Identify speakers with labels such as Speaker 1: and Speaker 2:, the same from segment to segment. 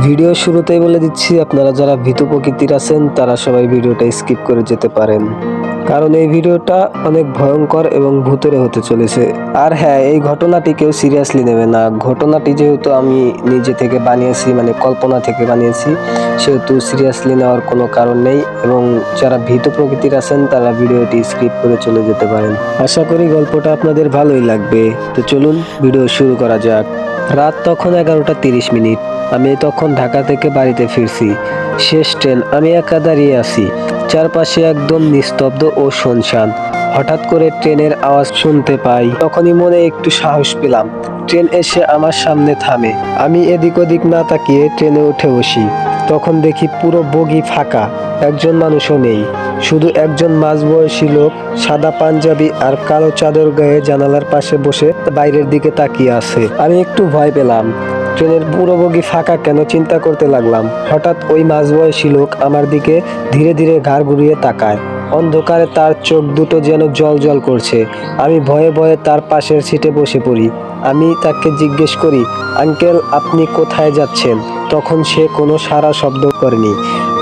Speaker 1: Video শুরুতেই বলে দিচ্ছি, আপনারা যারা ভীতু প্রকৃতির আছেন তারা সবাই ভিডিওটা স্কিপ করে যেতে পারেন, কারণ এই ভিডিওটা অনেক ভয়ঙ্কর এবং ভূতের হতে চলেছে। আর হ্যাঁ, এই ঘটনাটি কেউ সিরিয়াসলি নেবে না। ঘটনাটি যেহেতু আমি নিজে থেকে বানিয়েছি, মানে কল্পনা থেকে বানিয়েছি, সেহেতু সিরিয়াসলি নেওয়ার কোনো কারণ নেই। এবং যারা ভীতু প্রকৃতির আছেন তারা ভিডিওটি স্কিপ করে চলে যেতে পারেন। আশা করি গল্পটা আপনাদের ভালোই লাগবে। তো চলুন ভিডিও শুরু করা যাক। রাত তখন 11:30। আমি তখন ঢাকা থেকে বাড়িতে ফিরছি। শেষ ট্রেন। আমি একা দাঁড়িয়ে আছি। চারপাশে একদম নিস্তব্ধ ও শুনশান। হঠাৎ করে ট্রেনের আওয়াজ শুনতে পাই। তখনই মনে একটু সাহস পেলাম। ট্রেন এসে আমার সামনে থামে। আমি এদিক ওদিক না তাকিয়ে ট্রেনে উঠে বসি। তখন দেখি পুরো বগি ফাঁকা, একজন মানুষও নেই। শুধু একজন মাঝবয়সী লোক সাদা পাঞ্জাবি আর কালো চাদর গায়ে জানালার পাশে বসে বাইরের দিকে তাকিয়ে আছে। আমি একটু ভয় পেলাম। ট্রেনের পুরো বগি ফাঁকা কেন চিন্তা করতে লাগলাম। হঠাৎ ওই মাঝবয়সী লোক আমার দিকে ধীরে ধীরে ঘাড় ঘুরিয়ে তাকায়। অন্ধকারে তার চোখ দুটো যেন জল জল করছে। আমি ভয়ে ভয়ে তার পাশের সিটে বসে পড়ি। আমি তাকে জিজ্ঞেস করি, আঙ্কেল আপনি কোথায় যাচ্ছেন? তখন সে কোনো সাড়া শব্দ করেনি।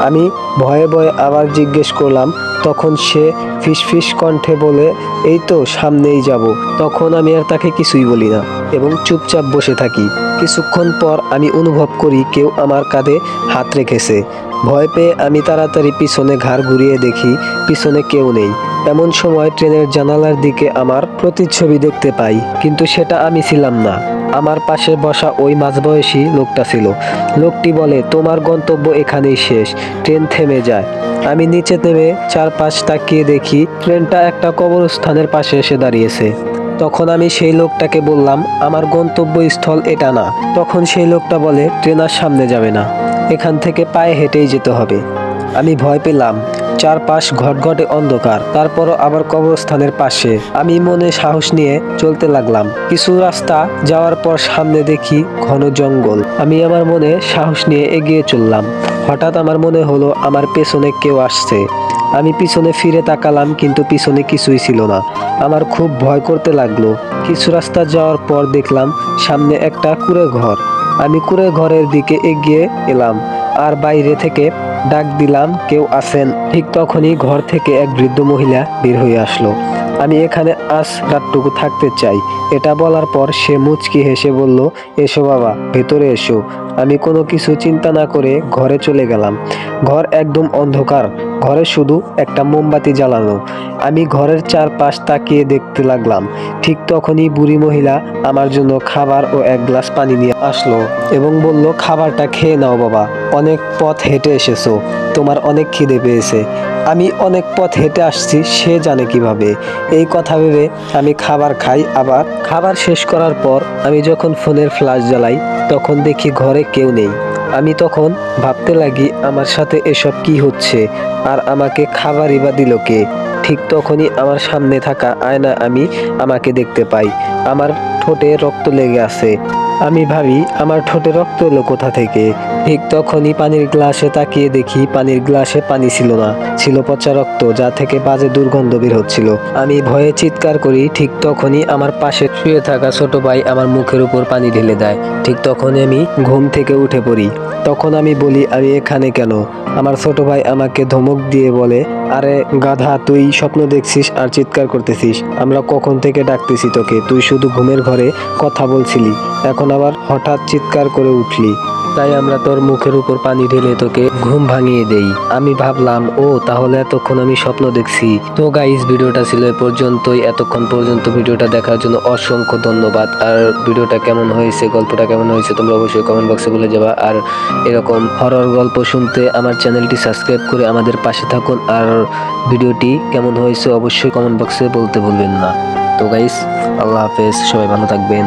Speaker 1: আমি ভয়ে ভয়ে আবার জিজ্ঞেস করলাম। তখন সে ফিসফিস কণ্ঠে বলে, এই তো সামনেই যাব। তখন আমি আর তাকে কিছুই বলি না এবং চুপচাপ বসে থাকি। কিছুক্ষণ পর আমি অনুভব করি কেউ আমার কাঁধে হাত রেখেছে। ভয় পেয়ে আমি তাড়াতাড়ি পিছনে ঘাড় ঘুরিয়ে দেখি পিছনে কেউ নেই। এমন সময় ট্রেনের জানালার দিকে আমার প্রতিচ্ছবি দেখতে পাই, কিন্তু সেটা আমি ছিলাম না। আমার পাশে বসা ওই মাঝবয়সী লোকটা ছিল। লোকটি বলে, তোমার গন্তব্য এখানেই শেষ। ট্রেন থেমে যায়। আমি নিচে নেমে চারপাশ তাকিয়ে দেখি ট্রেনটা একটা কবরস্থানের পাশে এসে দাঁড়িয়েছে। তখন আমি সেই লোকটাকে বললাম, আমার গন্তব্যস্থল এটা না। তখন সেই লোকটা বলে, ট্রেন আর সামনে যাবে না, এখান থেকে পায়ে হেঁটেই যেতে হবে। আমি ভয় পেলাম। চারপাশ ঘটঘটে অন্ধকার, তারপরও আবার কবরস্থানের পাশে। আমি মনে সাহস নিয়ে চলতে লাগলাম। কিছু রাস্তা যাওয়ার পর সামনে দেখি ঘন জঙ্গল। আমি আমার মনে সাহস নিয়ে এগিয়ে চললাম। হঠাৎ আমার মনে হলো আমার পেছনে কেউ আসছে। আমি পিছনে ফিরে তাকালাম, কিন্তু পিছনে কিছুই ছিল না। আমার খুব ভয় করতে লাগলো। কিছু রাস্তা যাওয়ার পর দেখলাম সামনে একটা কুঁড়ে ঘর। আমি কুঁড়ে ঘরের দিকে এগিয়ে এলাম আর বাইরে থেকে ডাক দিলাম, কেউ আছেন? ঠিক তখনই ঘর থেকে এক বৃদ্ধ মহিলা বের হয়ে আসলো। আমি এখানে আজ রাতটুকু থাকতে চাই। এটা বলার পর সে মুচকি হেসে বলল, এসো বাবা, ভেতরে এসো। আমি কোনো কিছু চিন্তা না করে ঘরে চলে গেলাম। ঘর একদম অন্ধকার। ঘরে শুধু একটা মোমবাতি জ্বালানো। আমি ঘরের চারপাশ তাকিয়ে দেখতে লাগলাম। ঠিক তখনই বুড়ি মহিলা আমার জন্য খাবার ও এক গ্লাস পানি নিয়ে আসলো এবং বলল, খাবারটা খেয়ে নাও বাবা, অনেক পথ হেঁটে এসেছো, তোমার অনেক খিদে পেয়েছে। আমি অনেক পথ হেঁটে আসছি সে জানে কিভাবে। এই কথা ভেবে আমি খাবার খাই। আবার খাবার শেষ করার পর আমি যখন ফোনের ফ্ল্যাশ জ্বালাই তখন দেখি ঘরে কেউ নেই। আমি তখন ভাবতে লাগি, আমার সাথে এসব কি হচ্ছে, আর আমাকে খাবারই বা দিল কে? ঠিক তখনই আমার সামনে থাকা আয়না আমি আমাকে দেখতে পাই। আমার ঠোঁটে রক্ত লেগে আছে। আমি ভাবি, আমার ঠোঁটে রক্ত এলো কোথা থেকে? ঠিক তখনই পানির গ্লাসে তাকিয়ে দেখি পানির গ্লাসে পানি ছিল না, ছিল পচা রক্ত, যা থেকে বাজে দুর্গন্ধ বের হচ্ছিল। আমি ভয়ে চিৎকার করি। ঠিক তখনই আমার পাশে শুয়ে থাকা ছোট ভাই আমার মুখের উপর পানি ঢেলে দেয়। ঠিক তখনই আমি ঘুম থেকে উঠে পড়ি। তখন আমি বলি, আমি এখানে কেন? আমার ছোট ভাই আমাকে ধমক দিয়ে বলে, আরে গাধা, তুই স্বপ্ন দেখছিস আর চিৎকার করতেছিস। আমরা কখন থেকে ডাকতেছি তোকে, তুই শুধু ঘুমের ঘরে কথা বলছিলি, এখন আবার হঠাৎ চিৎকার করে উঠলি। তাই আমরা তোর মুখের উপর পানি ঢেলে তোকে ঘুম ভাঙিয়ে দেই। আমি ভাবলাম, ও তাহলে এতক্ষণ আমি স্বপ্ন দেখছি। তো গাইস, ভিডিওটা ছিল এ পর্যন্তই। এতক্ষণ পর্যন্ত ভিডিওটা দেখার জন্য অসংখ্য ধন্যবাদ। আর ভিডিওটা কেমন হয়েছে, গল্পটা কেমন হয়েছে তোমরা অবশ্যই কমেন্ট বক্সে বলে যাবা। আর এরকম হরর গল্প শুনতে আমার চ্যানেলটি সাবস্ক্রাইব করে আমাদের পাশে থাকুন। আর ভিডিওটি কেমন হয়েছে অবশ্যই কমেন্ট বক্সে বলতে ভুলবেন না। তো গাইস, আল্লাহ হাফেজ, সবাই ভালো থাকবেন।